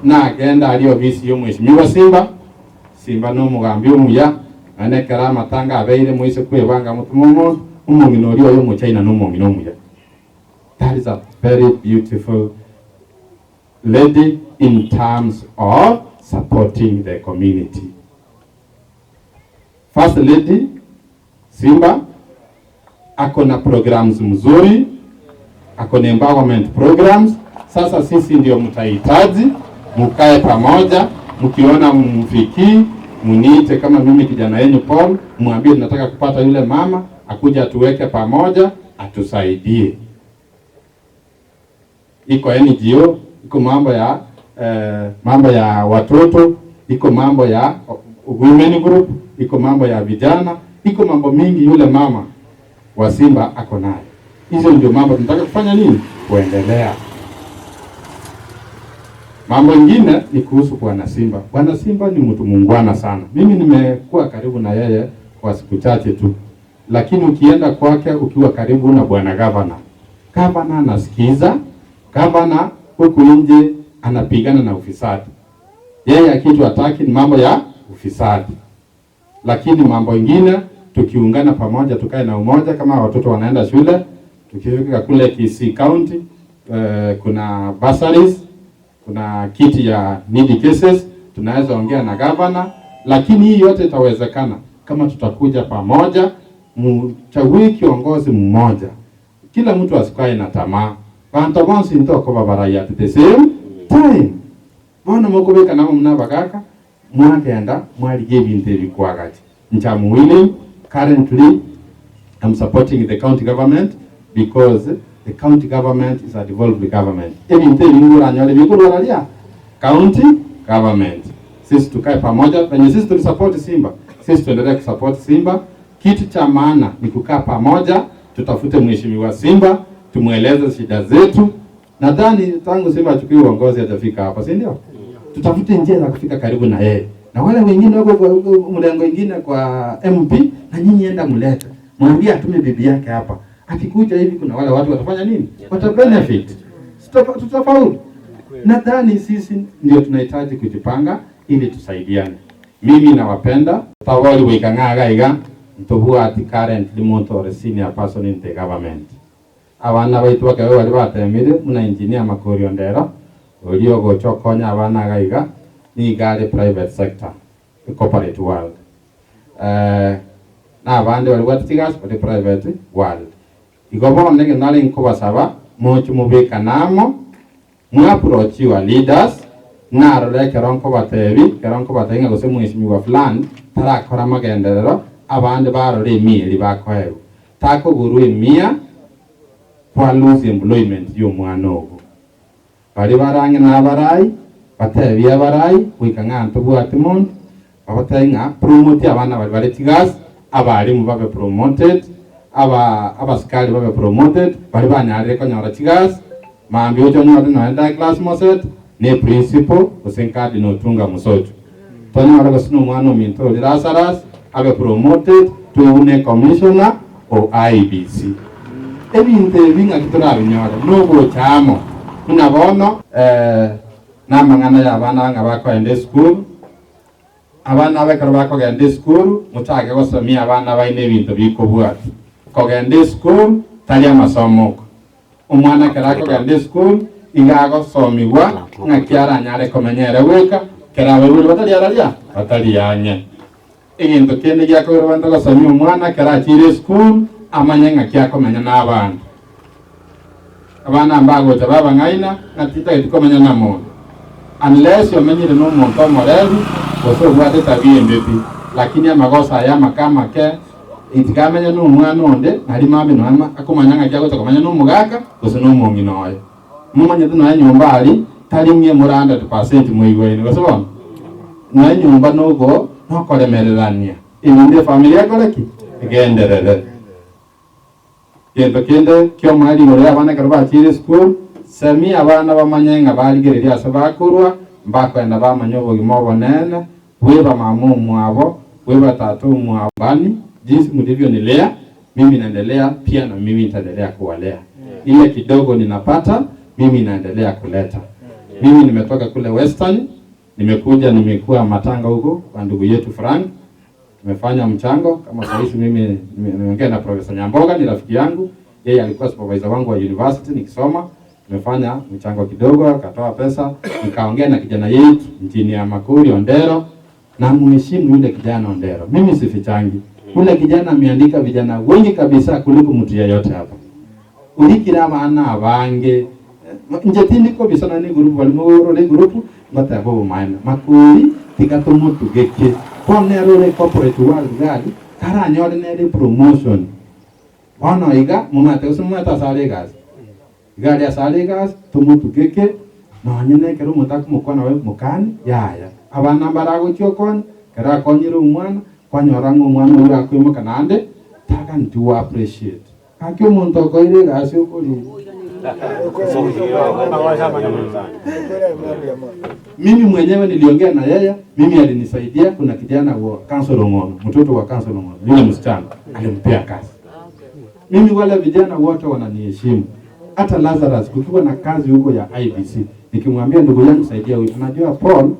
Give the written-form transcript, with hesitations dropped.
na agenda ali ofisi yo mheshimiwa Simba no mugambi umuya ane karama tanga abeire mwise kwebanga mutumomo umungino yo mu China no mungino umuya. That is a very beautiful lady in terms of supporting the community. First lady Simba akona programs mzuri, akona empowerment programs. Sasa sisi ndio mtahitaji mukae pamoja, mkiona mfiki muniite kama mimi kijana yenu Paul, mwambie tunataka kupata yule mama akuja tuweke pamoja atusaidie. Iko NGO, iko mambo ya watoto, iko mambo ya women group, iko mambo ya vijana, iko mambo mingi yule mama wa Simba ako nayo. Hizo ndio mambo tunataka kufanya nini? Kuendelea. Mambo mengine ni kuhusu Bwana Simba. Bwana Simba ni mtu muungwana sana. Mimi nimekuwa karibu na yeye kwa siku chache tu. Lakini ukienda kwake ukiwa karibu na Bwana Gavana anasikiza, Gavana huku nje anapigana na ufisadi. Yeye akitu hataki ni mambo ya ufisadi. Lakini mambo mengine tukiungana pamoja tukae na umoja kama watoto wanaenda shule, tukifika kule Kisii County kuna bursaries, kuna kiti ya needy cases, tunaweza ongea na Gavana, lakini hii yote itawezekana kama tutakuja pamoja, mchague kiongozi mmoja. Kila mtu asikae na tamaa. Bantu bonse ntoko babaraya at the same time. Bona mukubeka nabo mnabagaka mwagenda mwalige binte bikwagaje. Nchamu willing. Currently I'm supporting the county government because the county government is a devolved government. Ebinte bingura nyole bingura lia county government. Sisi tukae pamoja, wenye sisi tulisupport Simba, sisi tuendelee kusupport Simba. Kitu cha maana ni kukaa pamoja, tutafute mheshimiwa Simba, tumueleze shida zetu. Nadhani tangu Simba achukue uongozi hajafika hapa, si ndio? Tutafute njia za kufika karibu na yeye. Na wale wengine wako kwa mlengo mwingine kwa MP, na nyinyi enda mlete. Mwambie atume bibi yake hapa. Akikuja hivi kuna wale watu watafanya nini? Wata benefit. Tutafaulu. Nadhani sisi ndio tunahitaji kujipanga ili tusaidiane. Mimi nawapenda. Tawali wikang'aga iga ntobuwa ati currently monto senior person in the government. Abana baitu bakawe bali batemire muna engineer Makorio Ndero olio gochokonya abana gaiga ni gari private sector, the corporate world. Na abandi bali batigas for the private world. Igobo ndenge nali nkubasaba mochi mubeka namo mu approach your leaders na role keronko batenga gose mwishimiwa fulani tarakora magenderero abandi barore mili bakoheru tako guru emia kwa lose employment yo mwana ogo bari barange na barai batebi abarai wikang'anto bwati mundu babatenga promote abana bari tigas abari mu babe promoted abaskali babe promoted bari banyarire konyora tigas mambi ojo nyora no enda class moset ne principal usenkadi no tunga musoto tonyora gosino mwana minto lirasaras abe promoted to une commissioner o IBC ebinte binga kitora binyora nobo chamo kuna bono na mangana ya abana ngabako ende school abana abekaro bako gende school mutage gosomia abana baine bintu bikobwati ko gende school tali amasomo umwana karako gende school igago somiwa ngakiara nyare komenyere weka kerawe bulu batali yanye egento kende gyako rwanda gosomi umwana karachire school amanya ngakiakomenya n'abana abana ambago tababa ngaina natita itikomenya na muntu unless yomenyire no muntu morevu oso bwate tabie mbepi lakini amagosa ya makama ke itikamenya no mwana onde nali mame no akomanya ngakiago takomenya no mugaka oso no mungino oyo mumanya tuno nyumba ali tali mye muranda 100% muigwene goso na nyumba nogo nokolemererania inde familia koleki igenderere kende kyo mali ngore abana karba chire school sami abana bamanyenga baligereria sabakurwa mbakwenda bamanyobo gimobo nene weba mamu mwabo weba tatu mwabani jinsi mlivyo nilea mimi naendelea pia na mimi nitaendelea kuwalea ile kidogo ninapata mimi naendelea kuleta Mimi nimetoka kule Western, nimekuwa matanga huko kwa ndugu yetu Frank. Tumefanya mchango kama sahihi. Mimi nimeongea na Profesa Nyamboga, ni rafiki yangu. Yeye alikuwa supervisor wangu wa university nikisoma. Tumefanya mchango kidogo, akatoa pesa, nikaongea na kijana yetu Engineer Makuri Ondero, na mheshimu yule kijana Ondero. Mimi sifichangi. Yule kijana ameandika vijana wengi kabisa kuliko mtu yeyote hapa. Ulikira maana abange njetindi ko bisana ni group walimo le group ngata bo maana Makuri tikatomo tugeke ponero le corporate world gali kara nyore ne promotion ono iga mumate usumata sale gas gari ya sale gas tumutu keke no nyene kero mutaku mukona we mukani yaya abana barago cyokon kara konyiro umwana kwanyora umwana uri akwimo kanande taka ntu appreciate kakyo muntu ko ile gas ukuri. Mimi mwenyewe niliongea na yeye, mimi alinisaidia. Kuna kijana wa Council Ngono, mtoto wa Council Ngono, yule msichana alimpea kazi. Mimi wale vijana wote wananiheshimu. Hata Lazarus kukiwa na kazi huko ya IBC, nikimwambia ndugu yangu saidia huyu, unajua Paul